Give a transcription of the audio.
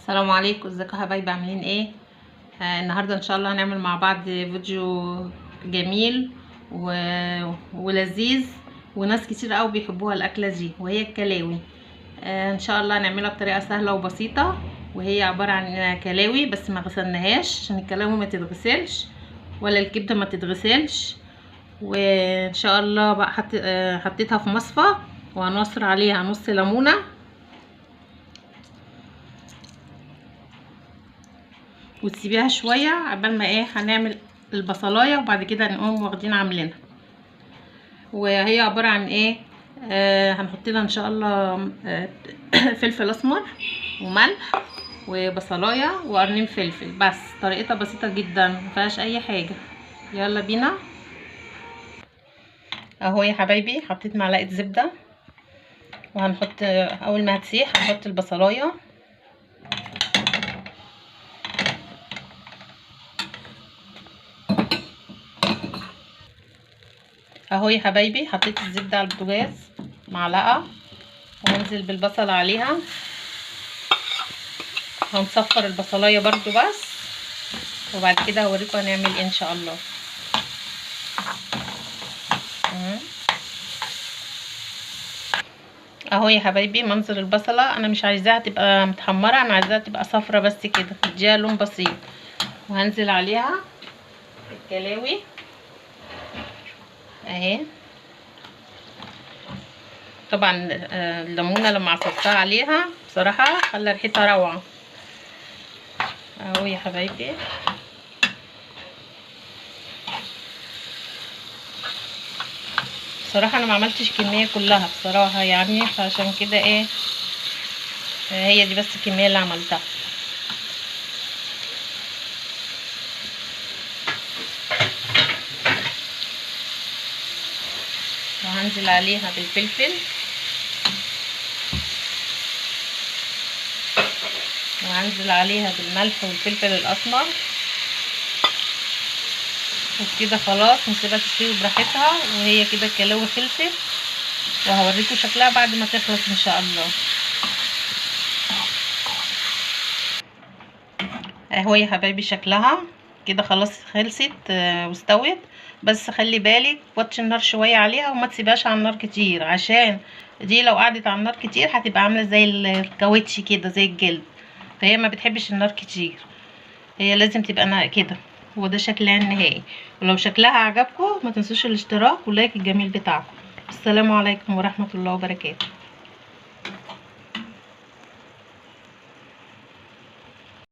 السلام عليكم، ازيكم يا حبايبي؟ عاملين ايه؟ النهارده ان شاء الله هنعمل مع بعض فيديو جميل ولذيذ، وناس كتير قوي بيحبوها الاكله دي، وهي الكلاوي. ان شاء الله هنعملها بطريقه سهله وبسيطه، وهي عباره عن كلاوي بس ما غسلناهاش عشان الكلاوي ما تتغسلش ولا الكبده ما تتغسلش. وان شاء الله بقى حطيتها في مصفى، وهنعصر عليها نص ليمونه وتسيبيها شويه عبال ما هنعمل البصلايه، وبعد كده نقوم واخدين عاملينها. وهي عباره عن هنحط لها ان شاء الله فلفل اسمر وملح وبصلايه وقرنين فلفل، بس طريقتها بسيطه جدا مفيهاش اي حاجه. يلا بينا. اهو يا حبايبي حطيت معلقه زبده، وهنحط اول ما هتسيح هنحط البصلايه، اهو يا حبايبي حطيت الزبده على البوتاجاز معلقه، وهنزل بالبصل عليها. هنصفر البصلايه برضو بس، وبعد كده هوريكم هنعمل ايه ان شاء الله. اهو يا حبايبي منظر البصله، انا مش عايزاها تبقى متحمره، انا عايزاها تبقى صفرة بس كده، اديها لون بسيط. وهنزل عليها الكلاوي اهي. طبعا الليمونه لما عصرتها عليها بصراحه خلى ريحتها روعه. اهو يا حبايبي بصراحه انا ما عملتش كميه كلها بصراحه يعني، فعشان كده هي دي بس الكميه اللي عملتها. وهنزل عليها بالفلفل، وهنزل عليها بالملح والفلفل الاسمر، وكده خلاص نسيبها تستوي براحتها. وهي كده الكلاوي خلصت، وهوريكم شكلها بعد ما تخلص ان شاء الله. اهو يا حبايبي شكلها كده خلاص خلصت واستوت. بس خلي بالك وطي النار شويه عليها، وما تسيبهاش على النار كتير، عشان دي لو قعدت على النار كتير هتبقى عامله زي الكاوتش كده، زي الجلد، فهي ما بتحبش النار كتير. هي لازم تبقى كده، وده شكلها النهائي. ولو شكلها عجبكم ما تنسوش الاشتراك واللايك الجميل بتاعكم. السلام عليكم ورحمه الله وبركاته.